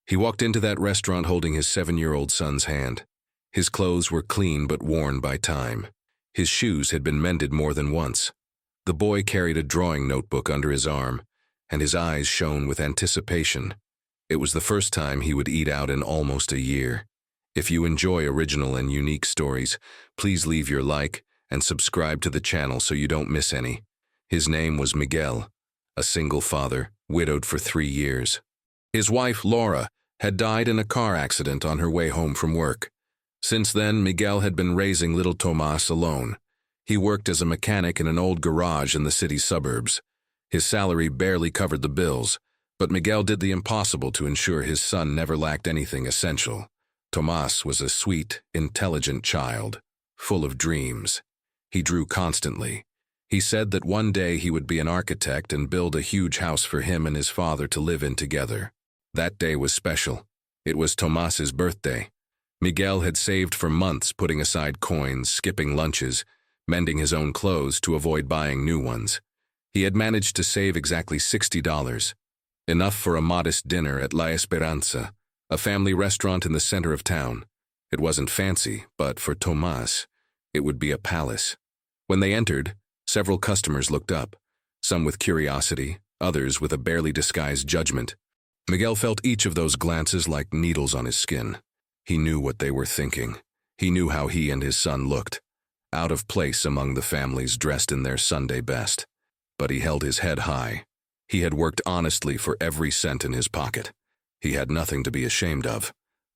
He walked into that restaurant holding his 7-year-old son's hand. His clothes were clean but worn by time. His shoes had been mended more than once. The boy carried a drawing notebook under his arm, and his eyes shone with anticipation. It was the first time he would eat out in almost a year. If you enjoy original and unique stories, please leave your like and subscribe to the channel so you don't miss any. His name was Miguel, a single father, widowed for 3 years. His wife, Laura, had died in a car accident on her way home from work. Since then, Miguel had been raising little Tomas alone. He worked as a mechanic in an old garage in the city's suburbs. His salary barely covered the bills, but Miguel did the impossible to ensure his son never lacked anything essential. Tomas was a sweet, intelligent child, full of dreams. He drew constantly. He said that one day he would be an architect and build a huge house for him and his father to live in together. That day was special. It was Tomas's birthday. Miguel had saved for months, putting aside coins, skipping lunches, mending his own clothes to avoid buying new ones. He had managed to save exactly $60, enough for a modest dinner at La Esperanza, a family restaurant in the center of town. It wasn't fancy, but for Tomas, it would be a palace. When they entered, several customers looked up, some with curiosity, others with a barely disguised judgment. Miguel felt each of those glances like needles on his skin. He knew what they were thinking. He knew how he and his son looked, out of place among the families dressed in their Sunday best. But he held his head high. He had worked honestly for every cent in his pocket. He had nothing to be ashamed of.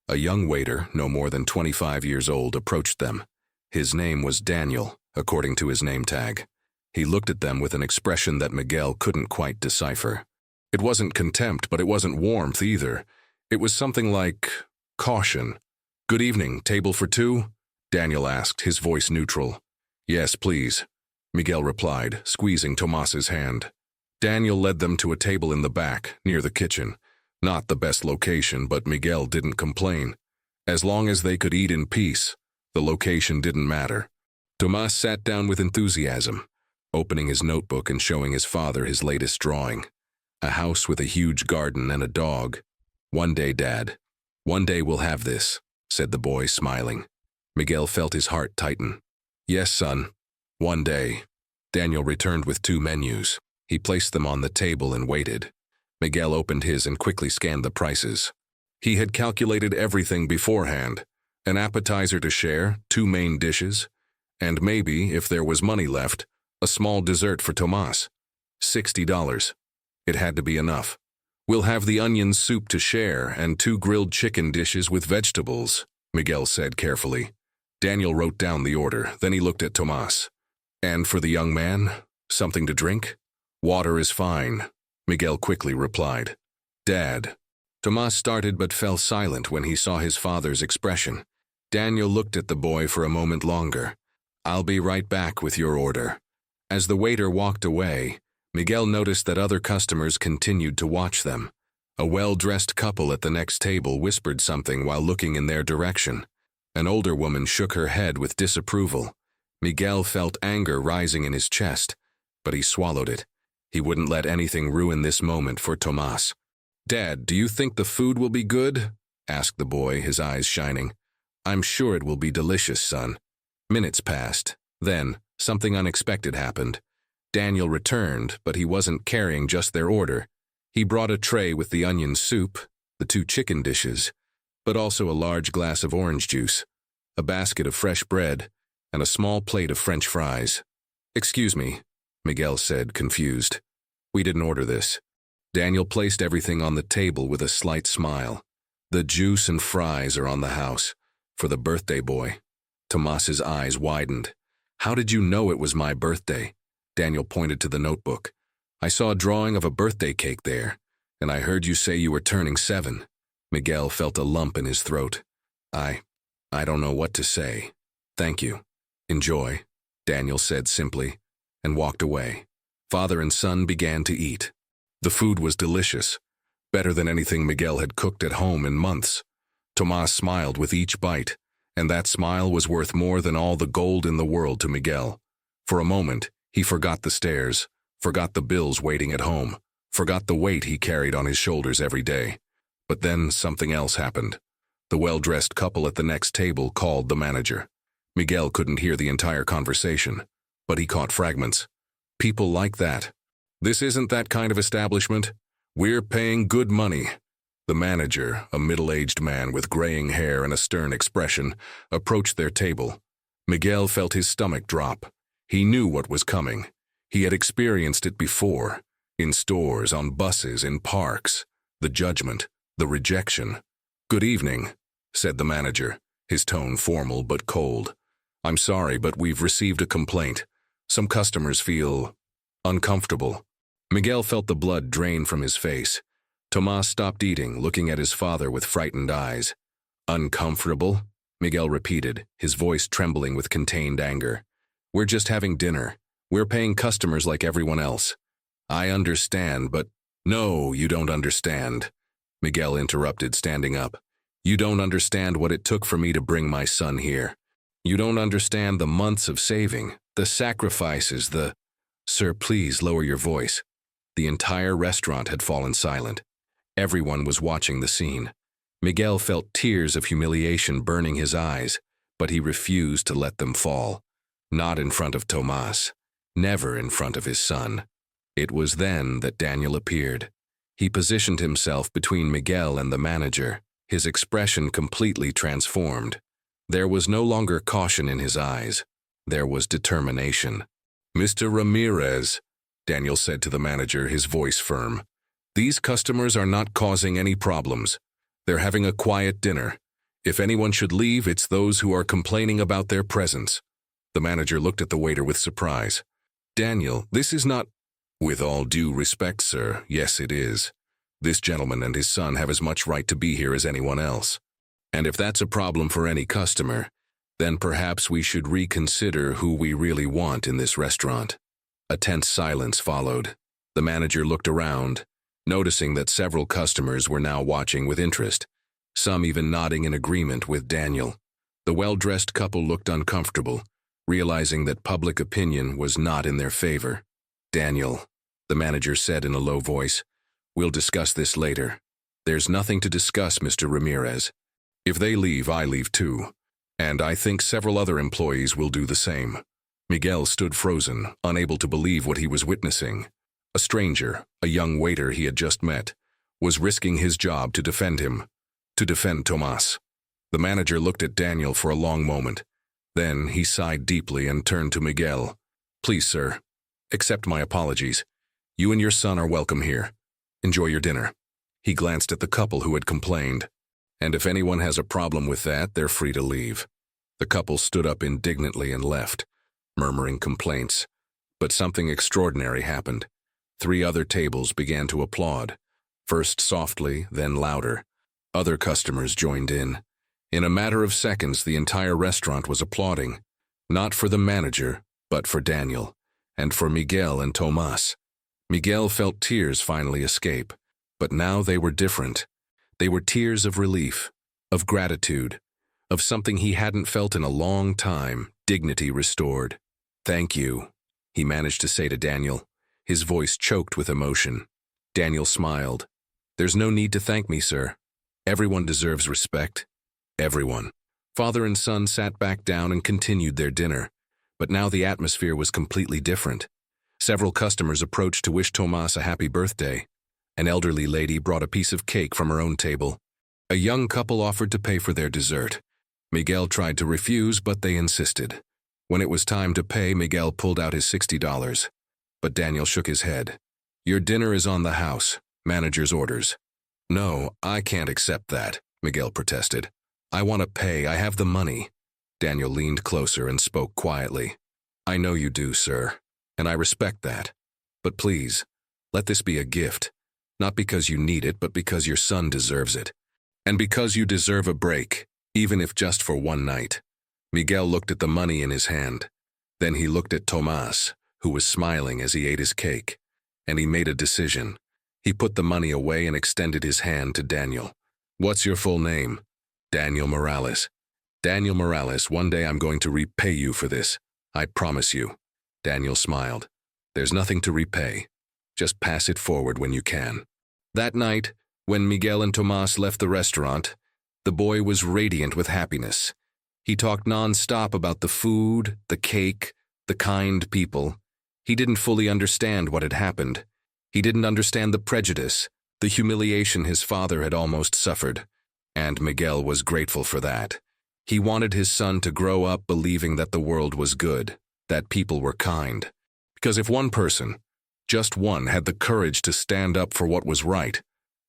A young waiter, no more than 25 years old, approached them. His name was Daniel, according to his name tag. He looked at them with an expression that Miguel couldn't quite decipher. It wasn't contempt, but it wasn't warmth either. It was something like caution. "Good evening, table for two?" Daniel asked, his voice neutral. "Yes, please," Miguel replied, squeezing Tomas's hand. Daniel led them to a table in the back, near the kitchen. Not the best location, but Miguel didn't complain. As long as they could eat in peace, the location didn't matter. Tomas sat down with enthusiasm, opening his notebook and showing his father his latest drawing. A house with a huge garden and a dog. "One day, Dad. One day we'll have this," said the boy, smiling. Miguel felt his heart tighten. "Yes, son. One day." Daniel returned with 2 menus. He placed them on the table and waited. Miguel opened his and quickly scanned the prices. He had calculated everything beforehand. An appetizer to share, 2 main dishes, and maybe, if there was money left, a small dessert for Tomas. $60. It had to be enough. "We'll have the onion soup to share and 2 grilled chicken dishes with vegetables," Miguel said carefully. Daniel wrote down the order, then he looked at Tomas. "And for the young man, something to drink?" "Water is fine," Miguel quickly replied. "Dad." Tomas started but fell silent when he saw his father's expression. Daniel looked at the boy for a moment longer. "I'll be right back with your order." As the waiter walked away, Miguel noticed that other customers continued to watch them. A well-dressed couple at the next table whispered something while looking in their direction. An older woman shook her head with disapproval. Miguel felt anger rising in his chest, but he swallowed it. He wouldn't let anything ruin this moment for Tomas. "Dad, do you think the food will be good?" asked the boy, his eyes shining. "I'm sure it will be delicious, son." Minutes passed. Then, something unexpected happened. Daniel returned, but he wasn't carrying just their order. He brought a tray with the onion soup, the 2 chicken dishes, but also a large glass of orange juice, a basket of fresh bread, and a small plate of French fries. "Excuse me," Miguel said, confused. "We didn't order this." Daniel placed everything on the table with a slight smile. "The juice and fries are on the house, for the birthday boy." Tomas's eyes widened. "How did you know it was my birthday?" Daniel pointed to the notebook. "I saw a drawing of a birthday cake there, and I heard you say you were turning 7. Miguel felt a lump in his throat. I don't know what to say." "Thank you. Enjoy," Daniel said simply, and walked away. Father and son began to eat. The food was delicious, better than anything Miguel had cooked at home in months. Tomas smiled with each bite, and that smile was worth more than all the gold in the world to Miguel. For a moment, he forgot the stairs, forgot the bills waiting at home, forgot the weight he carried on his shoulders every day. But then something else happened. The well-dressed couple at the next table called the manager. Miguel couldn't hear the entire conversation, but he caught fragments. People like that. This isn't that kind of establishment. We're paying good money. The manager, a middle-aged man with graying hair and a stern expression, approached their table. Miguel felt his stomach drop. He knew what was coming. He had experienced it before. In stores, on buses, in parks. The judgment, the rejection. "Good evening," said the manager, his tone formal but cold. "I'm sorry, but we've received a complaint. Some customers feel uncomfortable." Miguel felt the blood drain from his face. Tomas stopped eating, looking at his father with frightened eyes. "Uncomfortable?" Miguel repeated, his voice trembling with contained anger. "We're just having dinner. We're paying customers like everyone else." "I understand, but—" "No, you don't understand," Miguel interrupted, standing up. "You don't understand what it took for me to bring my son here. You don't understand the months of saving, the sacrifices, the—" "Sir, please lower your voice." The entire restaurant had fallen silent. Everyone was watching the scene. Miguel felt tears of humiliation burning his eyes, but he refused to let them fall. Not in front of Tomas. Never in front of his son. It was then that Daniel appeared. He positioned himself between Miguel and the manager, his expression completely transformed. There was no longer caution in his eyes. There was determination. "Mr. Ramirez," Daniel said to the manager, his voice firm, "these customers are not causing any problems. They're having a quiet dinner. If anyone should leave, it's those who are complaining about their presence." The manager looked at the waiter with surprise. "Daniel, this is not—" "With all due respect, sir, yes it is. This gentleman and his son have as much right to be here as anyone else. And if that's a problem for any customer, then perhaps we should reconsider who we really want in this restaurant." A tense silence followed. The manager looked around, noticing that several customers were now watching with interest, some even nodding in agreement with Daniel. The well-dressed couple looked uncomfortable, realizing that public opinion was not in their favor. "Daniel," the manager said in a low voice, "we'll discuss this later." "There's nothing to discuss, Mr. Ramirez. If they leave, I leave too. And I think several other employees will do the same." Miguel stood frozen, unable to believe what he was witnessing. A stranger, a young waiter he had just met, was risking his job to defend him, to defend Tomas. The manager looked at Daniel for a long moment. Then he sighed deeply and turned to Miguel. "Please, sir, accept my apologies. You and your son are welcome here. Enjoy your dinner." He glanced at the couple who had complained. "And if anyone has a problem with that, they're free to leave." The couple stood up indignantly and left, murmuring complaints. But something extraordinary happened. 3 other tables began to applaud, first softly, then louder. Other customers joined in. In a matter of seconds, the entire restaurant was applauding, not for the manager, but for Daniel, and for Miguel and Tomas. Miguel felt tears finally escape, but now they were different. They were tears of relief, of gratitude, of something he hadn't felt in a long time, dignity restored. "Thank you," he managed to say to Daniel, his voice choked with emotion. Daniel smiled. "There's no need to thank me, sir. Everyone deserves respect. Everyone." Father and son sat back down and continued their dinner, but now the atmosphere was completely different. Several customers approached to wish Tomas a happy birthday. An elderly lady brought a piece of cake from her own table. A young couple offered to pay for their dessert. Miguel tried to refuse, but they insisted. When it was time to pay, Miguel pulled out his $60. But Daniel shook his head. "Your dinner is on the house. Manager's orders." "No, I can't accept that," Miguel protested. "I want to pay. I have the money." Daniel leaned closer and spoke quietly. "I know you do, sir, and I respect that. But please, let this be a gift. Not because you need it, but because your son deserves it. And because you deserve a break, even if just for one night." Miguel looked at the money in his hand. Then he looked at Tomas, who was smiling as he ate his cake, and he made a decision. He put the money away and extended his hand to Daniel. "What's your full name?" "Daniel Morales." "Daniel Morales, one day I'm going to repay you for this. I promise you." Daniel smiled. "There's nothing to repay. Just pass it forward when you can." That night, When Miguel and Tomas left the restaurant, the boy was radiant with happiness. He talked non-stop about the food, the cake, the kind people. He didn't fully understand what had happened. He didn't understand the prejudice, the humiliation his father had almost suffered. And Miguel was grateful for that. He wanted his son to grow up believing that the world was good, that people were kind. Because if one person, just one, had the courage to stand up for what was right,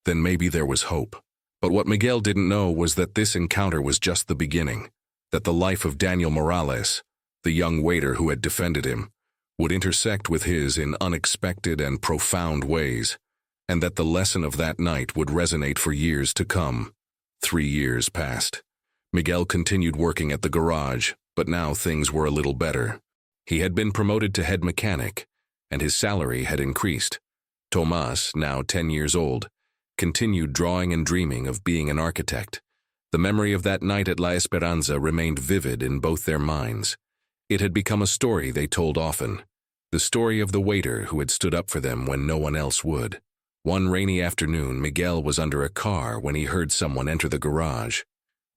then maybe there was hope. But what Miguel didn't know was that this encounter was just the beginning, that the life of Daniel Morales, the young waiter who had defended him, would intersect with his in unexpected and profound ways, and that the lesson of that night would resonate for years to come. 3 years passed. Miguel continued working at the garage, but now things were a little better. He had been promoted to head mechanic, and his salary had increased. Tomas, now 10 years old, continued drawing and dreaming of being an architect. The memory of that night at La Esperanza remained vivid in both their minds. It had become a story they told often, the story of the waiter who had stood up for them when no one else would. One rainy afternoon, Miguel was under a car when he heard someone enter the garage.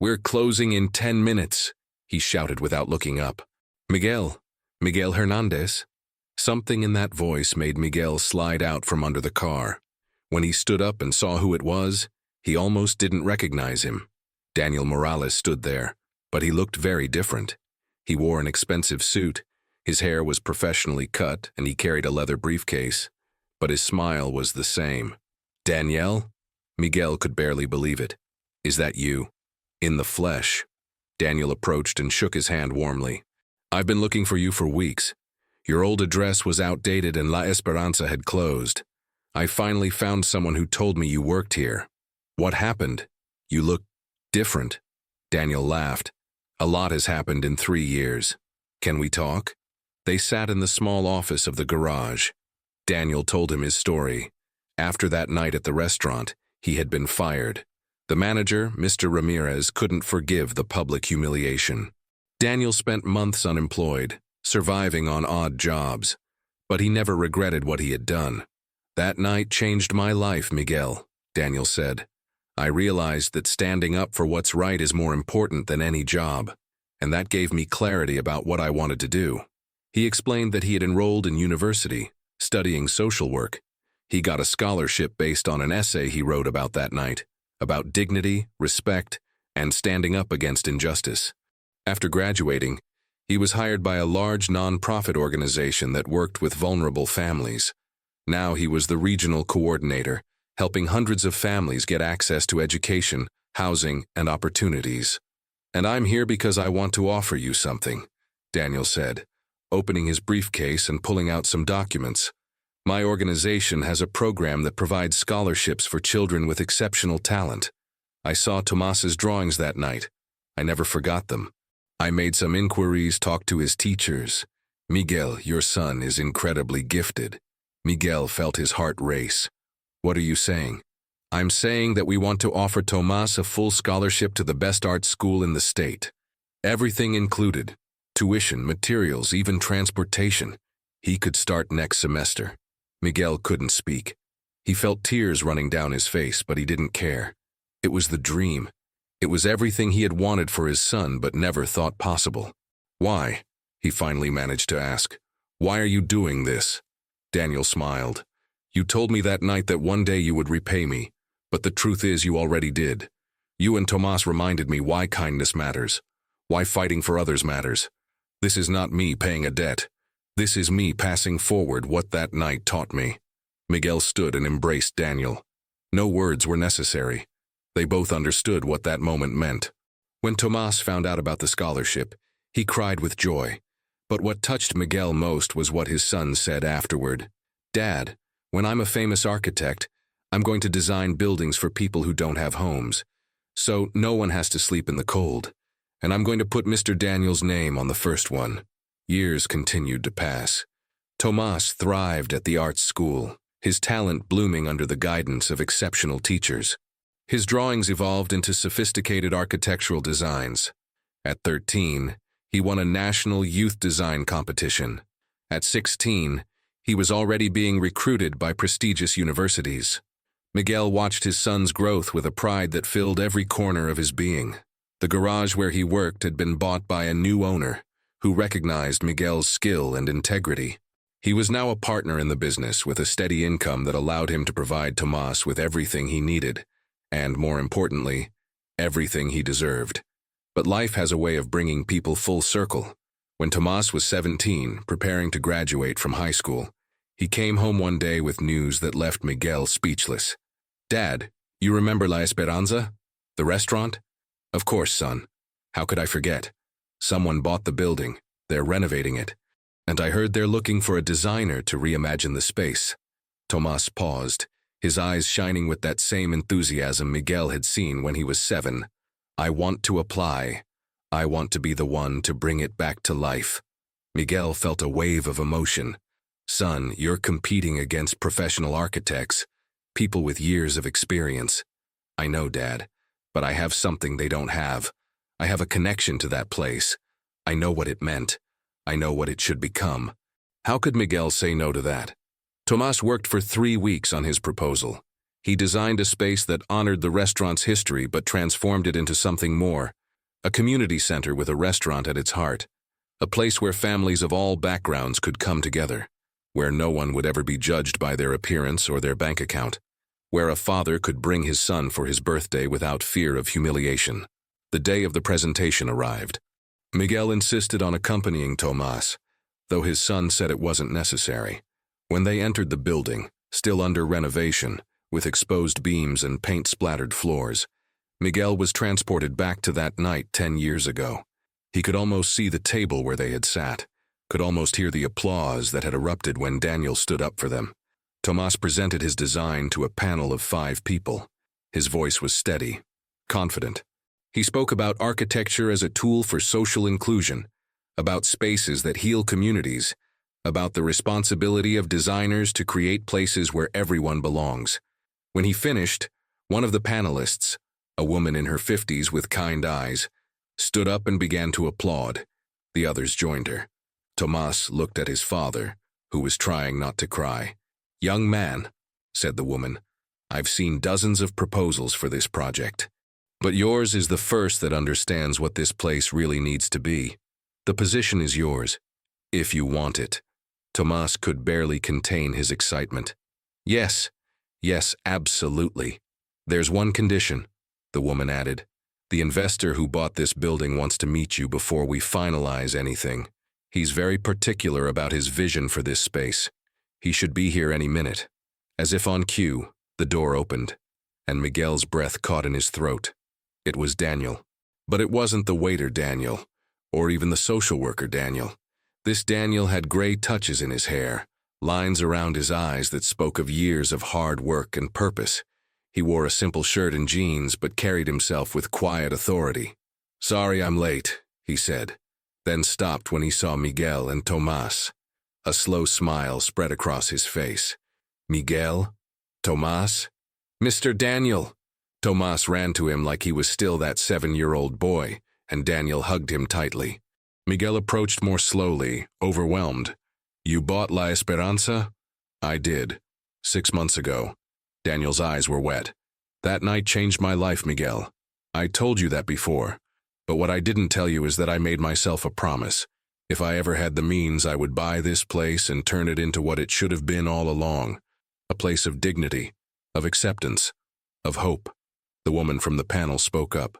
"We're closing in 10 minutes, he shouted without looking up. "Miguel Hernandez?" Something in that voice made Miguel slide out from under the car. When he stood up and saw who it was, he almost didn't recognize him. Daniel Morales stood there, but he looked very different. He wore an expensive suit, his hair was professionally cut, and he carried a leather briefcase. But his smile was the same. "Danielle?" Miguel could barely believe it. "Is that you?" "In the flesh." Daniel approached and shook his hand warmly. "I've been looking for you for weeks. Your old address was outdated and La Esperanza had closed. I finally found someone who told me you worked here. What happened? You look different." Daniel laughed. "A lot has happened in 3 years. Can we talk?" They sat in the small office of the garage. Daniel told him his story. After that night at the restaurant, he had been fired. The manager, Mr. Ramirez, couldn't forgive the public humiliation. Daniel spent months unemployed, surviving on odd jobs, but he never regretted what he had done. "That night changed my life, Miguel," Daniel said. "I realized that standing up for what's right is more important than any job, and that gave me clarity about what I wanted to do." He explained that he had enrolled in university, studying social work. He got a scholarship based on an essay he wrote about that night, about dignity, respect, and standing up against injustice. After graduating, he was hired by a large non-profit organization that worked with vulnerable families. Now he was the regional coordinator, helping hundreds of families get access to education, housing, and opportunities. "And I'm here because I want to offer you something," Daniel said, opening his briefcase and pulling out some documents. "My organization has a program that provides scholarships for children with exceptional talent. I saw Tomas's drawings that night. I never forgot them. I made some inquiries, talked to his teachers. Miguel, your son, is incredibly gifted." Miguel felt his heart race. "What are you saying?" "I'm saying that we want to offer Tomas a full scholarship to the best art school in the state. Everything included. Tuition, materials, even transportation. He could start next semester." Miguel couldn't speak. He felt tears running down his face, but he didn't care. It was the dream. It was everything he had wanted for his son but never thought possible. "Why?" he finally managed to ask. "Why are you doing this?" Daniel smiled. "You told me that night that one day you would repay me, but the truth is you already did. You and Tomas reminded me why kindness matters, why fighting for others matters. This is not me paying a debt. This is me passing forward what that night taught me." Miguel stood and embraced Daniel. No words were necessary. They both understood what that moment meant. When Tomas found out about the scholarship, he cried with joy. But what touched Miguel most was what his son said afterward. "Dad, when I'm a famous architect, I'm going to design buildings for people who don't have homes, so no one has to sleep in the cold. And I'm going to put Mr. Daniel's name on the first one." Years continued to pass. Tomas thrived at the arts school, his talent blooming under the guidance of exceptional teachers. His drawings evolved into sophisticated architectural designs. At 13, he won a national youth design competition. At 16, he was already being recruited by prestigious universities. Miguel watched his son's growth with a pride that filled every corner of his being. The garage where he worked had been bought by a new owner, who recognized Miguel's skill and integrity. He was now a partner in the business with a steady income that allowed him to provide Tomas with everything he needed, and more importantly, everything he deserved. But life has a way of bringing people full circle. When Tomas was 17, preparing to graduate from high school, he came home one day with news that left Miguel speechless. "Dad, you remember La Esperanza? The restaurant?" "Of course, son. How could I forget? Someone bought the building. They're renovating it. And I heard they're looking for a designer to reimagine the space." Tomas paused, his eyes shining with that same enthusiasm Miguel had seen when he was 7. "I want to apply. I want to be the one to bring it back to life." Miguel felt a wave of emotion. "Son, you're competing against professional architects, people with years of experience." "I know, Dad, but I have something they don't have. I have a connection to that place. I know what it meant. I know what it should become." How could Miguel say no to that? Tomas worked for 3 weeks on his proposal. He designed a space that honored the restaurant's history but transformed it into something more. A community center with a restaurant at its heart. A place where families of all backgrounds could come together. Where no one would ever be judged by their appearance or their bank account. Where a father could bring his son for his birthday without fear of humiliation. The day of the presentation arrived. Miguel insisted on accompanying Tomas, though his son said it wasn't necessary. When they entered the building, still under renovation, with exposed beams and paint-splattered floors, Miguel was transported back to that night 10 years ago. He could almost see the table where they had sat, could almost hear the applause that had erupted when Daniel stood up for them. Tomas presented his design to a panel of 5 people. His voice was steady, confident. He spoke about architecture as a tool for social inclusion, about spaces that heal communities, about the responsibility of designers to create places where everyone belongs. When he finished, one of the panelists, a woman in her 50s with kind eyes, stood up and began to applaud. The others joined her. Tomas looked at his father, who was trying not to cry. "Young man," said the woman, "I've seen dozens of proposals for this project. But yours is the first that understands what this place really needs to be. The position is yours, if you want it." Tomas could barely contain his excitement. Yes, absolutely. "There's one condition," the woman added. "The investor who bought this building wants to meet you before we finalize anything. He's very particular about his vision for this space. He should be here any minute." As if on cue, the door opened, and Miguel's breath caught in his throat. It was Daniel. But it wasn't the waiter Daniel, or even the social worker Daniel. This Daniel had gray touches in his hair, lines around his eyes that spoke of years of hard work and purpose. He wore a simple shirt and jeans, but carried himself with quiet authority. "Sorry I'm late," he said, then stopped when he saw Miguel and Tomas. A slow smile spread across his face. "Miguel? Tomas? Mr. Daniel!" Tomas ran to him like he was still that 7-year-old boy, and Daniel hugged him tightly. Miguel approached more slowly, overwhelmed. "You bought La Esperanza?" "I did. 6 months ago." Daniel's eyes were wet. "That night changed my life, Miguel. I told you that before. But what I didn't tell you is that I made myself a promise. If I ever had the means, I would buy this place and turn it into what it should have been all along. A place of dignity, of acceptance, of hope." The woman from the panel spoke up.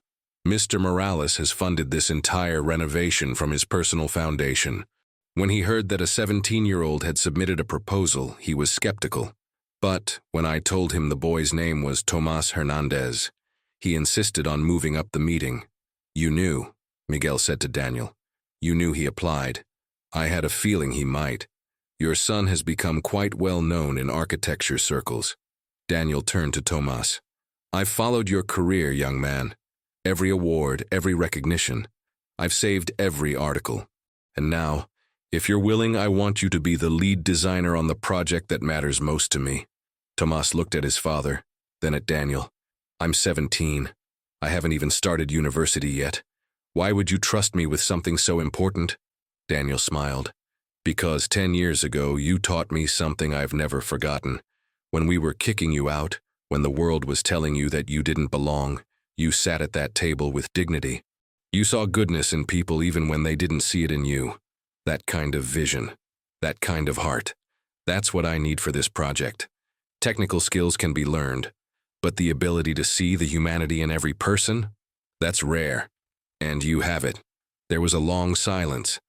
"Mr. Morales has funded this entire renovation from his personal foundation. When he heard that a 17-year-old had submitted a proposal, he was skeptical. But when I told him the boy's name was Tomas Hernandez, he insisted on moving up the meeting." "You knew," Miguel said to Daniel. "You knew he applied." "I had a feeling he might. Your son has become quite well known in architecture circles." Daniel turned to Tomas. "I've followed your career, young man. Every award, every recognition. I've saved every article. And now, if you're willing, I want you to be the lead designer on the project that matters most to me." Tomas looked at his father, then at Daniel. "I'm 17. I haven't even started university yet. Why would you trust me with something so important?" Daniel smiled. "Because 10 years ago, you taught me something I've never forgotten. When we were kicking you out, When the world was telling you that you didn't belong, you sat at that table with dignity. You saw goodness in people even when they didn't see it in you. That kind of vision, that kind of heart. That's what I need for this project. Technical skills can be learned, but the ability to see the humanity in every person? That's rare. And you have it. There was a long silence.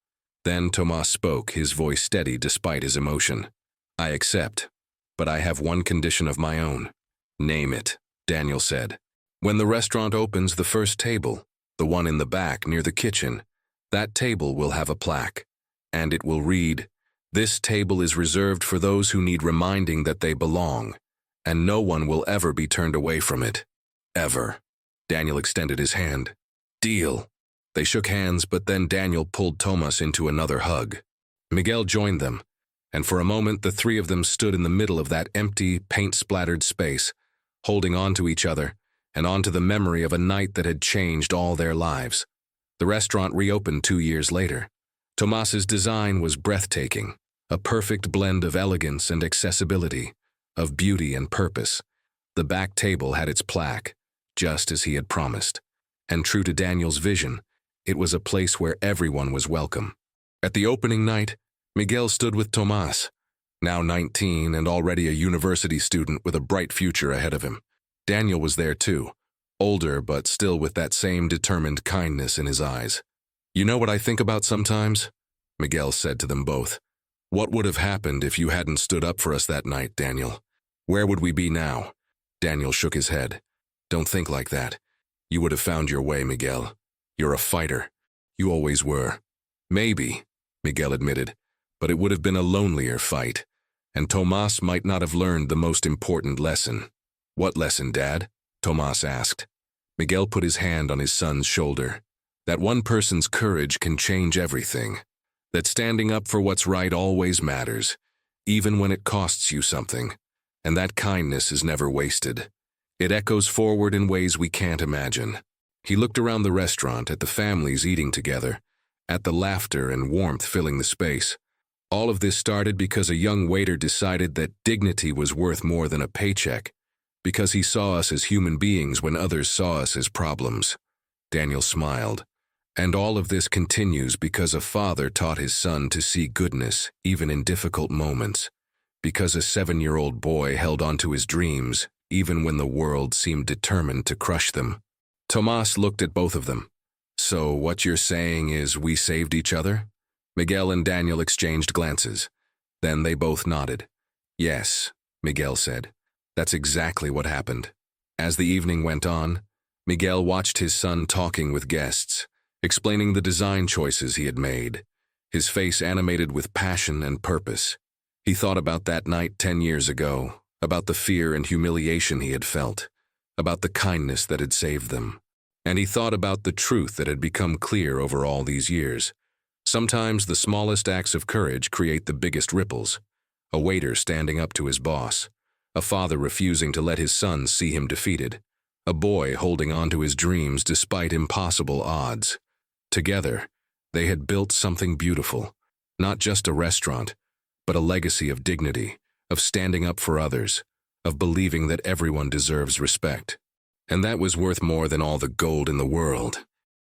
Then Tomas spoke, his voice steady despite his emotion. I accept, but I have one condition of my own. Name it, Daniel said. When the restaurant opens, the first table, the one in the back near the kitchen, that table will have a plaque, and it will read, "This table is reserved for those who need reminding that they belong, and no one will ever be turned away from it. Ever." Daniel extended his hand. Deal. They shook hands, but then Daniel pulled Tomas into another hug. Miguel joined them, and for a moment the three of them stood in the middle of that empty, paint-splattered space, holding on to each other and onto the memory of a night that had changed all their lives. The restaurant reopened 2 years later. Tomas's design was breathtaking, a perfect blend of elegance and accessibility, of beauty and purpose. The back table had its plaque, just as he had promised. And true to Daniel's vision, it was a place where everyone was welcome. At the opening night, Miguel stood with Tomas, now 19 and already a university student with a bright future ahead of him. Daniel was there too, older but still with that same determined kindness in his eyes. "You know what I think about sometimes?" Miguel said to them both. "What would have happened if you hadn't stood up for us that night, Daniel? Where would we be now?" Daniel shook his head. "Don't think like that. You would have found your way, Miguel. You're a fighter. You always were." "Maybe," Miguel admitted, "but it would have been a lonelier fight, and Tomas might not have learned the most important lesson." "What lesson, Dad?" Tomas asked. Miguel put his hand on his son's shoulder. "That one person's courage can change everything. That standing up for what's right always matters, even when it costs you something. And that kindness is never wasted. It echoes forward in ways we can't imagine." He looked around the restaurant at the families eating together, at the laughter and warmth filling the space. All of this started because a young waiter decided that dignity was worth more than a paycheck, because he saw us as human beings when others saw us as problems. Daniel smiled. And all of this continues because a father taught his son to see goodness, even in difficult moments. Because a 7-year-old boy held on to his dreams, even when the world seemed determined to crush them. Tomas looked at both of them. "So what you're saying is we saved each other?" Miguel and Daniel exchanged glances. Then they both nodded. "Yes," Miguel said. "That's exactly what happened." As the evening went on, Miguel watched his son talking with guests, explaining the design choices he had made, his face animated with passion and purpose. He thought about that night 10 years ago, about the fear and humiliation he had felt, about the kindness that had saved them. And he thought about the truth that had become clear over all these years. Sometimes the smallest acts of courage create the biggest ripples. A waiter standing up to his boss, a father refusing to let his son see him defeated, a boy holding on to his dreams despite impossible odds. Together, they had built something beautiful, not just a restaurant, but a legacy of dignity, of standing up for others, of believing that everyone deserves respect. And that was worth more than all the gold in the world.